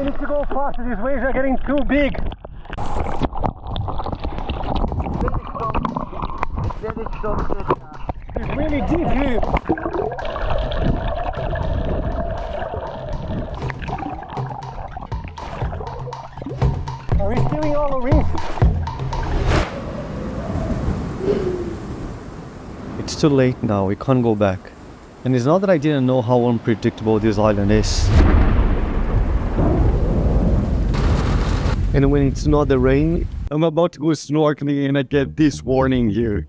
We need to go faster, these waves are getting too big. Very strong. It's really deep here. Are we still in all reef? It's too late now, we can't go back. And it's not that I didn't know how unpredictable this island is. And when it's not the rain, I'm about to go snorkeling and I get this warning here.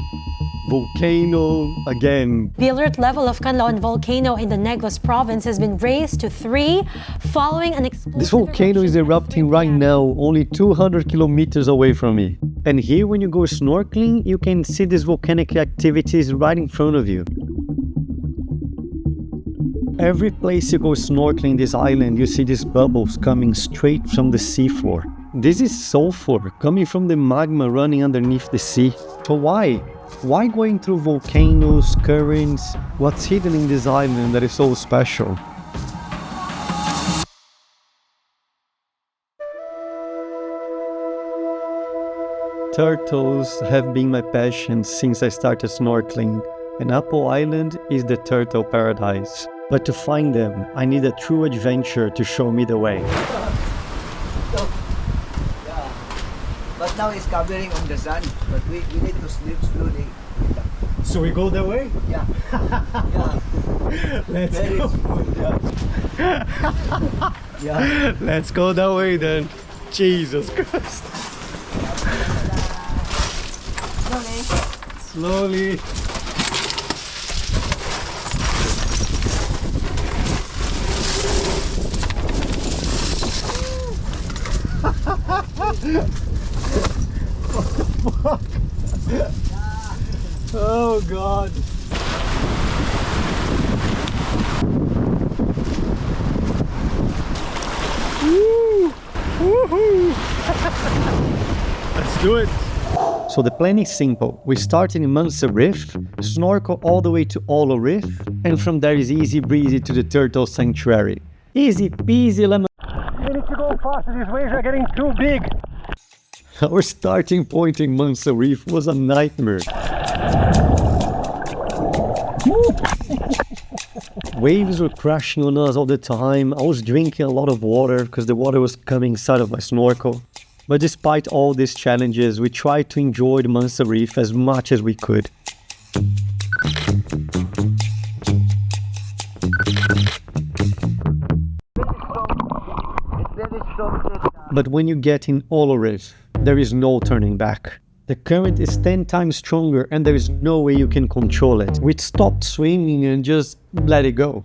Volcano again. The alert level of Canlaon volcano in the Negros province has been raised to 3 following an explosive This volcano is erupting right now, only 200 kilometers away from me. And here when you go snorkeling, you can see these volcanic activities right in front of you. Every place you go snorkeling this island, you see these bubbles coming straight from the seafloor. This is sulfur coming from the magma running underneath the sea. So why? Why going through volcanoes, currents? What's hidden in this island that is so special? Turtles have been my passion since I started snorkeling, and Apple Island is the turtle paradise. But to find them, I need a true adventure to show me the way. But now it's covering on the sun. But we need to sleep slowly. So we go that way? Yeah. Yeah. Let's Very go. smooth. Yeah. Yeah. Let's go that way then. Jesus Christ. Slowly. Oh God. Woo! Woohoo! Let's do it. So the plan is simple. We start in Mansa Reef, snorkel all the way to Olo Reef, and from there is easy breezy to the Turtle Sanctuary. Easy peasy lemon. We need to go faster, these waves are getting too big. Our starting point in Mansa Reef was a nightmare. Waves were crashing on us all the time. I was drinking a lot of water because the water was coming inside of my snorkel. But despite all these challenges, we tried to enjoy the Mansa Reef as much as we could. It's very strong. But when you get in Olo Reef, there is no turning back. The current is 10 times stronger and there is no way you can control it. We stopped swimming and just let it go.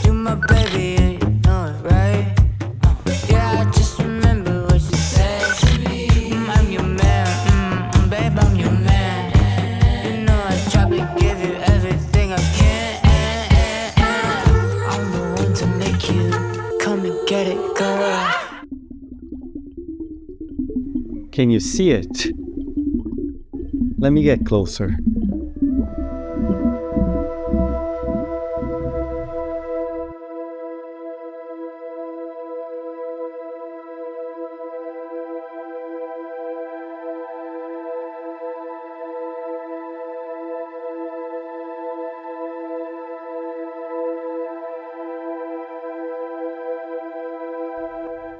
You my baby, you know it, right? Yeah, I just remember what you said to me. I'm your man, babe, I'm your man. You know I try to give you everything I can. I'm the one to make you come and get it, girl. Can you see it? Let me get closer.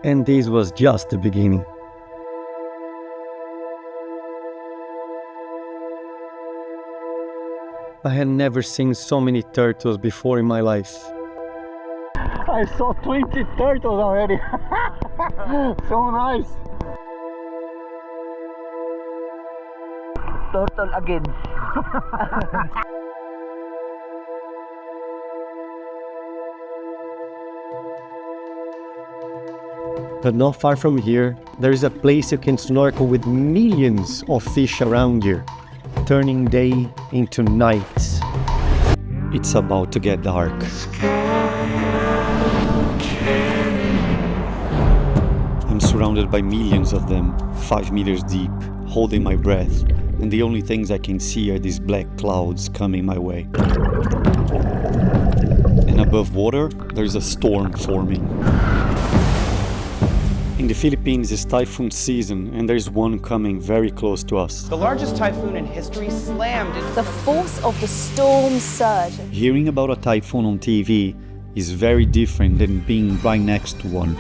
And this was just the beginning. I had never seen so many turtles before in my life. I saw 20 turtles already. So nice. Turtle again. But not far from here, there is a place you can snorkel with millions of fish around you, turning day into night. It's about to get dark. I'm surrounded by millions of them, 5 meters deep, holding my breath, and the only things I can see are these black clouds coming my way. And above water, there's a storm forming. In the Philippines it's typhoon season, and there's one coming very close to us. The largest typhoon in history slammed into The force of the storm surge. Hearing about a typhoon on TV is very different than being right next to one.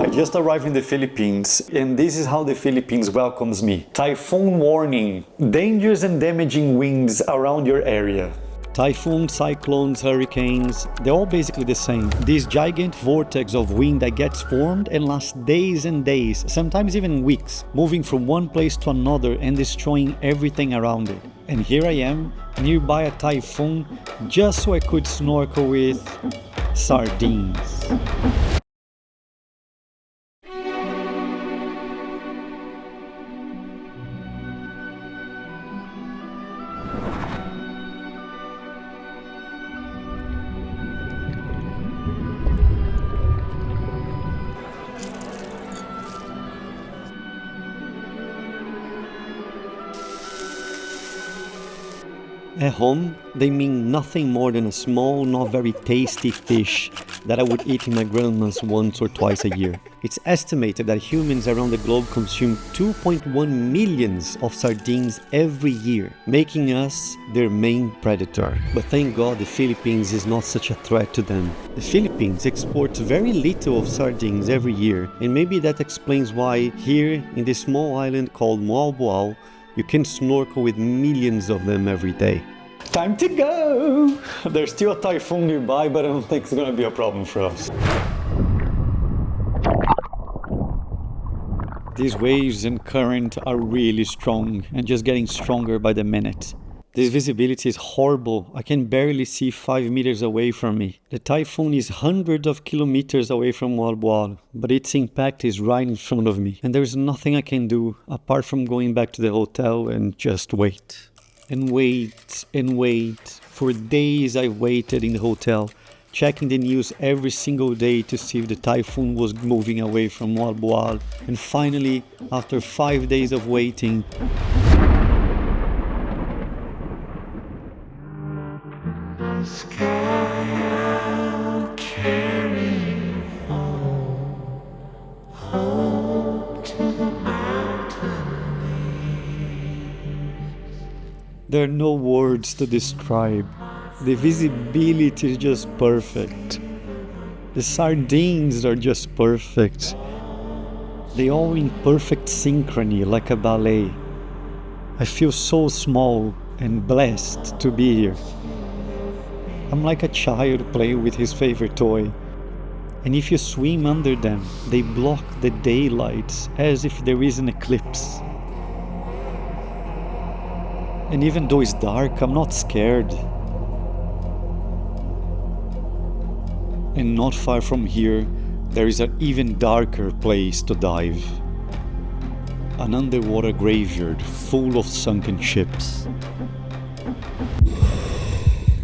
I just arrived in the Philippines, and this is how the Philippines welcomes me. Typhoon warning, dangerous and damaging winds around your area. Typhoons, cyclones, hurricanes, they're all basically the same. This giant vortex of wind that gets formed and lasts days and days, sometimes even weeks, moving from one place to another and destroying everything around it. And here I am, nearby a typhoon, just so I could snorkel with sardines. At home, they mean nothing more than a small, not very tasty fish that I would eat in my grandma's once or twice a year. It's estimated that humans around the globe consume 2.1 millions of sardines every year, making us their main predator. But thank God the Philippines is not such a threat to them. The Philippines exports very little of sardines every year, and maybe that explains why here in this small island called Moalboal, you can snorkel with millions of them every day. Time to go! There's still a typhoon nearby, but I don't think it's gonna be a problem for us. These waves and current are really strong and just getting stronger by the minute. This visibility is horrible. I can barely see 5 meters away from me. The typhoon is hundreds of kilometers away from Moalboal, but its impact is right in front of me. And there's nothing I can do apart from going back to the hotel and just wait. And wait and wait. For days I've waited in the hotel, checking the news every single day to see if the typhoon was moving away from Moalboal. And finally, after 5 days of waiting, there are no words to describe. The visibility is just perfect. The sardines are just perfect. They all in perfect synchrony, like a ballet. I feel so small and blessed to be here. I'm like a child playing with his favorite toy. And if you swim under them, they block the daylight as if there is an eclipse. And even though it's dark, I'm not scared. And not far from here, there is an even darker place to dive. An underwater graveyard full of sunken ships.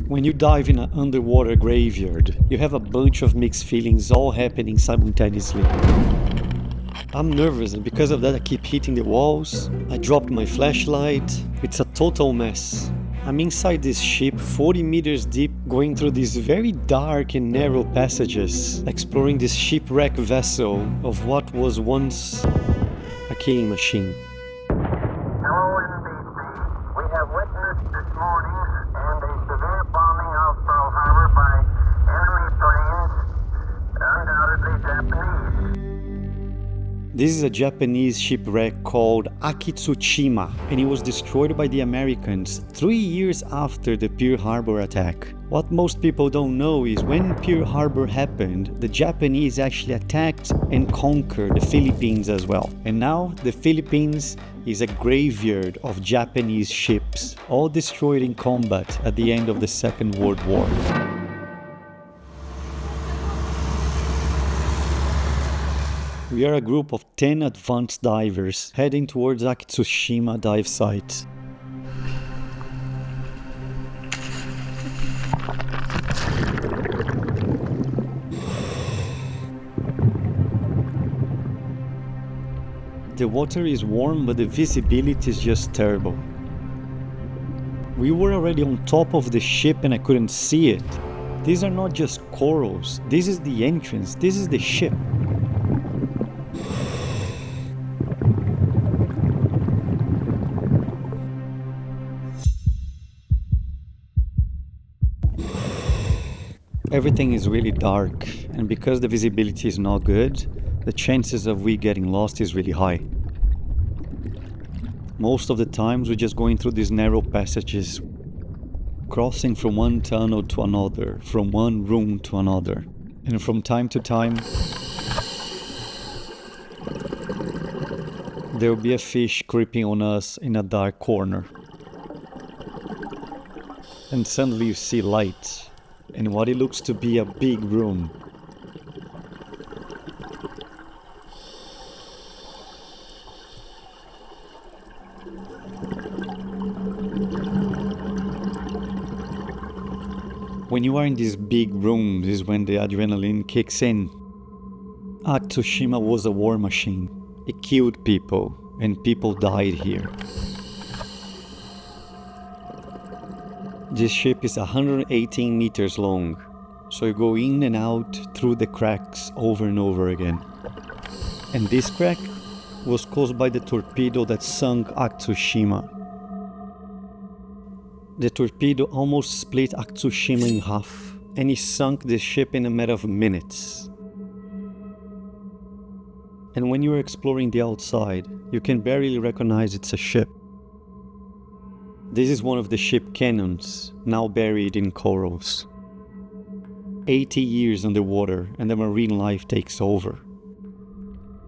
When you dive in an underwater graveyard, you have a bunch of mixed feelings all happening simultaneously. I'm nervous, and because of that I keep hitting the walls. I dropped my flashlight. It's a total mess. I'm inside this ship 40 meters deep, going through these very dark and narrow passages, exploring this shipwrecked vessel of what was once a killing machine. Hello, NBC. We have witnessed this morning and a severe bombing of Pearl Harbor by enemy planes, undoubtedly Japanese. This is a Japanese shipwreck called Akitsushima, and it was destroyed by the Americans 3 years after the Pearl Harbor attack. What most people don't know is when Pearl Harbor happened, the Japanese actually attacked and conquered the Philippines as well. And now the Philippines is a graveyard of Japanese ships, all destroyed in combat at the end of the Second World War. We are a group of 10 advanced divers heading towards Akitsushima dive site. The water is warm, but the visibility is just terrible. We were already on top of the ship and I couldn't see it. These are not just corals, this is the entrance, this is the ship. Everything is really dark, and because the visibility is not good, the chances of we getting lost is really high. Most of the times we're just going through these narrow passages, crossing from one tunnel to another, from one room to another. And from time to time, there will be a fish creeping on us in a dark corner. And suddenly you see light, in what it looks to be a big room. When you are in these big rooms is when the adrenaline kicks in. Tsushima was a war machine. It killed people, and people died here. This ship is 118 meters long, so you go in and out through the cracks over and over again. And this crack was caused by the torpedo that sunk Tsushima. The torpedo almost split Tsushima in half, and it sunk the ship in a matter of minutes. And when you are exploring the outside, you can barely recognize it's a ship. This is one of the ship cannons, now buried in corals. 80 years underwater and the marine life takes over.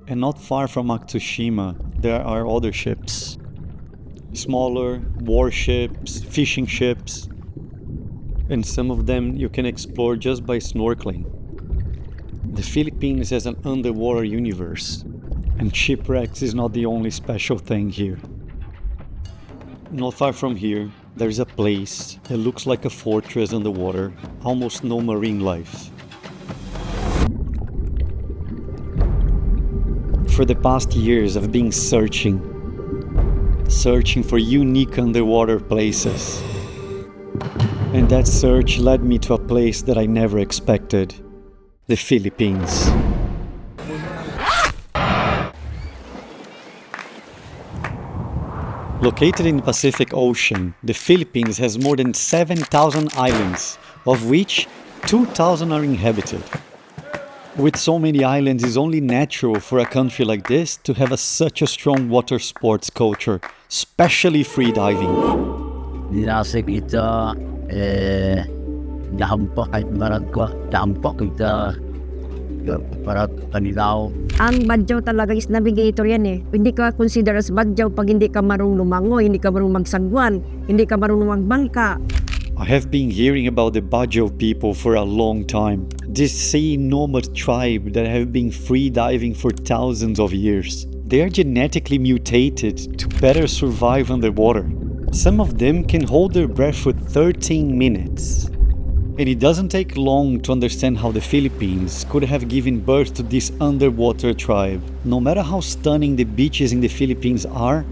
And not far from Tsushima, there are other ships. Smaller warships, fishing ships, and some of them you can explore just by snorkeling. The Philippines has an underwater universe, and shipwrecks is not the only special thing here. Not far from here, there is a place that looks like a fortress underwater, almost no marine life. For the past years I've been searching for unique underwater places. And that search led me to a place that I never expected, the Philippines. Located in the Pacific Ocean, the Philippines has more than 7,000 islands, of which 2,000 are inhabited. With so many islands, it's only natural for a country like this to have such a strong water sports culture, especially free diving. Dinasik kita, dampak kahit barat ko, dampak kita, barat kanilaw. Ang badyaw talaga is navigator yan eh. Hindi ka consider as badyaw pag hindi ka marunong lumangoy, hindi ka marunong magsagwan, hindi ka marunong magbangka. I have been hearing about the Bajau people for a long time. This sea nomad tribe that have been free diving for thousands of years. They are genetically mutated to better survive underwater. Some of them can hold their breath for 13 minutes. And it doesn't take long to understand how the Philippines could have given birth to this underwater tribe. No matter how stunning the beaches in the Philippines are,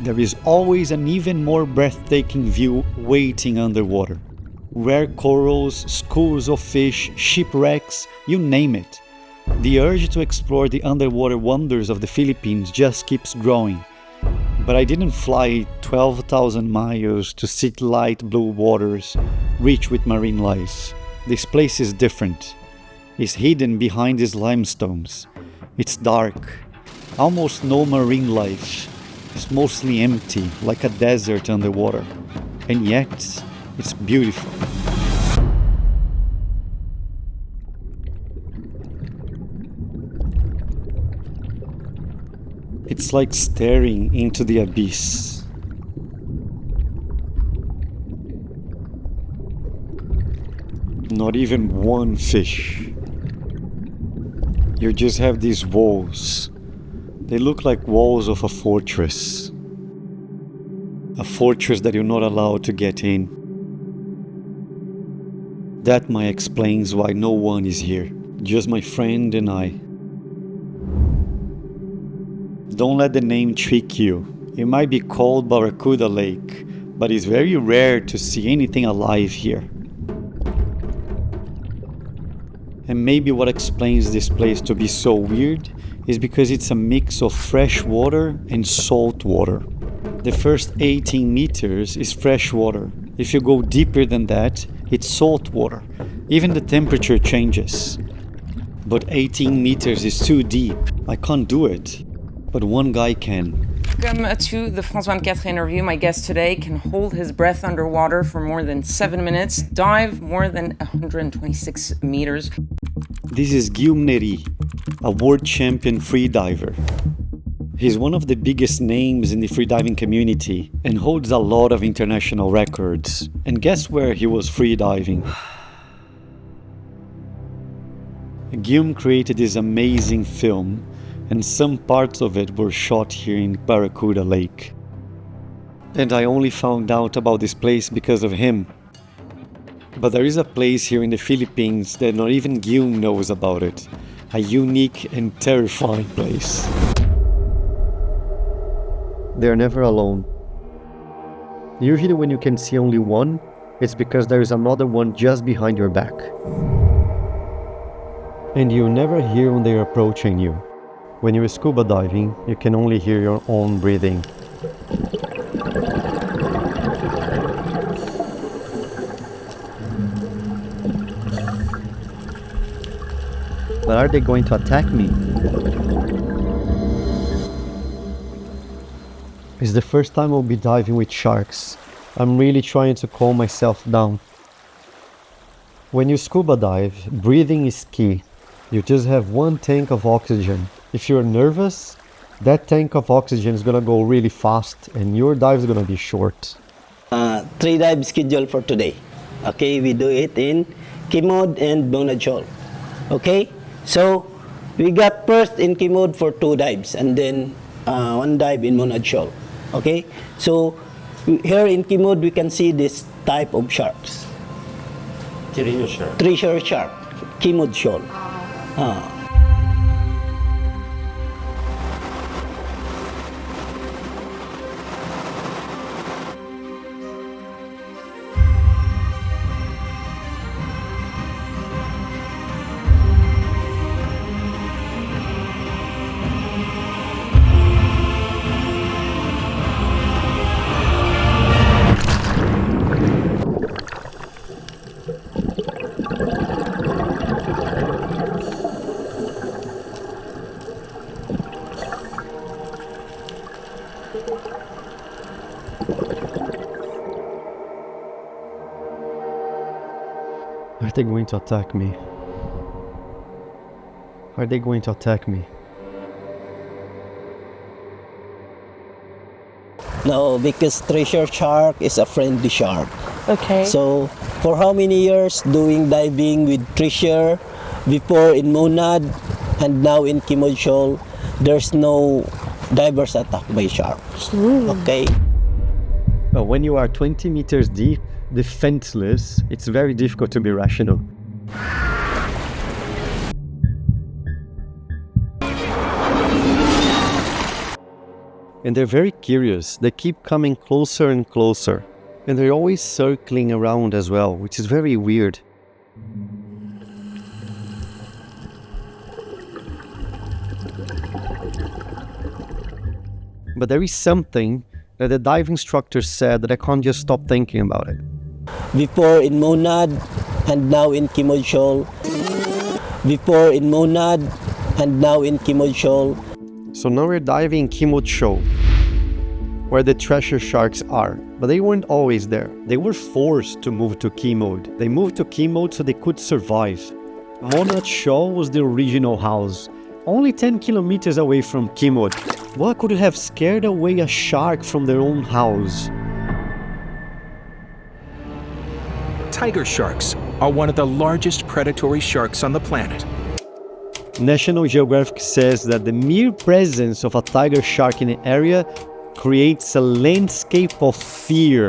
there is always an even more breathtaking view waiting underwater. Rare corals, schools of fish, shipwrecks, you name it. The urge to explore the underwater wonders of the Philippines just keeps growing. But I didn't fly 12,000 miles to sit light blue waters, rich with marine life. This place is different. It's hidden behind these limestones. It's dark, almost no marine life. It's mostly empty, like a desert underwater. And yet, it's beautiful. It's like staring into the abyss. Not even one fish. You just have these walls. They look like walls of a fortress. A fortress that you're not allowed to get in. That might explains why no one is here. Just my friend and I. Don't let the name trick you. It might be called Barracuda Lake, but it's very rare to see anything alive here. And maybe what explains this place to be so weird is because it's a mix of fresh water and salt water. The first 18 meters is fresh water, If you go deeper than that, it's salt water. Even the temperature changes. But 18 meters is too deep. I can't do it. But one guy can. Welcome to the France 24 interview. My guest today can hold his breath underwater for more than 7 minutes, dive more than 126 meters. This is Guillaume Nery, a world champion freediver. He's one of the biggest names in the freediving community and holds a lot of international records. And guess where he was freediving? Guillaume created this amazing film, and some parts of it were shot here in Barracuda Lake. And I only found out about this place because of him. But there is a place here in the Philippines that not even Guillaume knows about it. A unique and terrifying place. They're never alone. Usually when you can see only one, it's because there is another one just behind your back. And you never hear when they're approaching you. When you're scuba diving, you can only hear your own breathing. But are they going to attack me? It's the first time I'll be diving with sharks. I'm really trying to calm myself down. When you scuba dive, breathing is key. You just have one tank of oxygen. If you're nervous, that tank of oxygen is gonna go really fast and your dive is gonna be short. 3 dive schedule for today. Okay, we do it in Kimod and Monad Shoal. Okay, so we got first in Kimod for 2 dives and then 1 dive in Monad Shoal. Okay, so here in Kimod we can see this type of sharks. Treasure shark, Kimod Shoal. Are they going to attack me? Are they going to attack me? No, because treasure shark is a friendly shark. Okay. So, for how many years doing diving with treasure, before in Monad and now in Kimod Shoal, there's no divers attacked by sharks. Okay? But when you are 20 meters deep, defenseless, it's very difficult to be rational. And they're very curious. They keep coming closer and closer. And they're always circling around as well, which is very weird. But there is something that the dive instructor said that I can't just stop thinking about it. Before in Monad and now in Kimod Shoal. Before in Monad and now in Kimod Shoal. So now we're diving in Kimod Shoal, where the treasure sharks are. But they weren't always there. They were forced to move to Kimod. They moved to Kimod so they could survive. Monad Shoal was the original house, only 10 kilometers away from Kimod. What could have scared away a shark from their own house? Tiger sharks are one of the largest predatory sharks on the planet. National Geographic says that the mere presence of a tiger shark in an area creates a landscape of fear.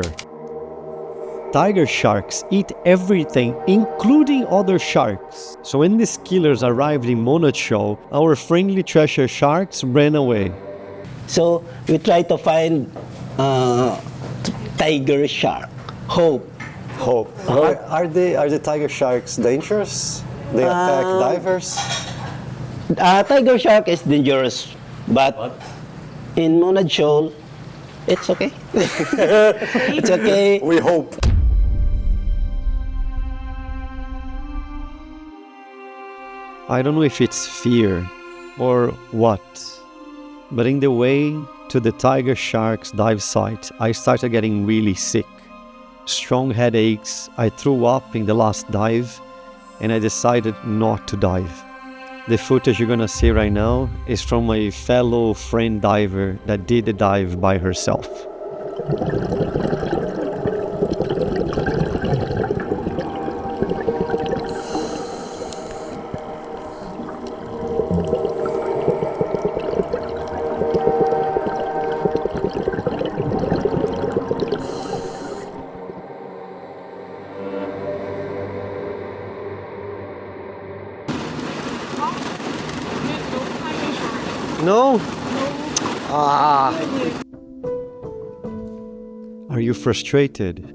Tiger sharks eat everything, including other sharks. So when these killers arrived in Monad Shoal, our friendly treasure sharks ran away. So we try to find tiger shark. Hope. Are the tiger sharks dangerous? They attack divers? Tiger shark is dangerous, but in Monad Shoal, it's okay. It's okay. We hope. I don't know if it's fear or what, but in the way to the Tiger Sharks dive site, I started getting really sick. Strong headaches, I threw up in the last dive, and I decided not to dive. The footage you're gonna see right now is from a fellow friend diver that did the dive by herself. No? Ah. Are you frustrated?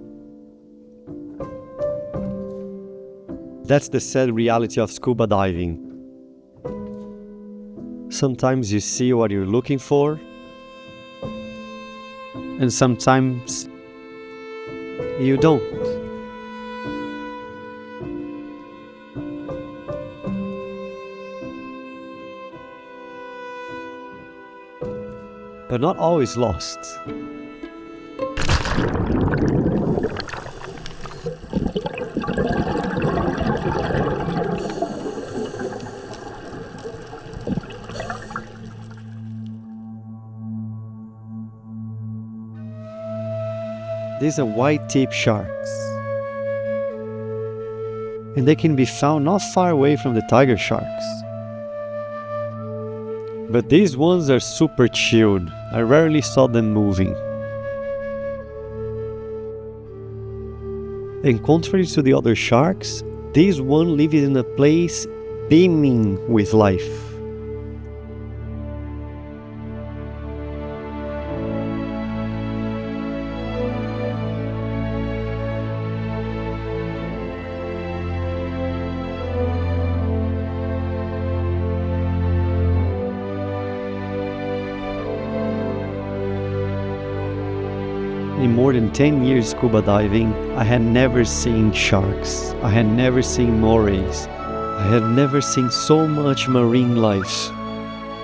That's the sad reality of scuba diving. Sometimes you see what you're looking for, and sometimes you don't. But not always lost. These are white-tip sharks, and they can be found not far away from the tiger sharks. But these ones are super chilled. I rarely saw them moving. And contrary to the other sharks, this one lives in a place beaming with life. In more than 10 years scuba diving, I had never seen sharks. I had never seen morays. I had never seen so much marine life.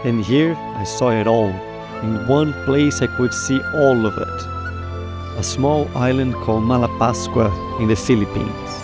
And here I saw it all. In one place I could see all of it. A small island called Malapascua in the Philippines.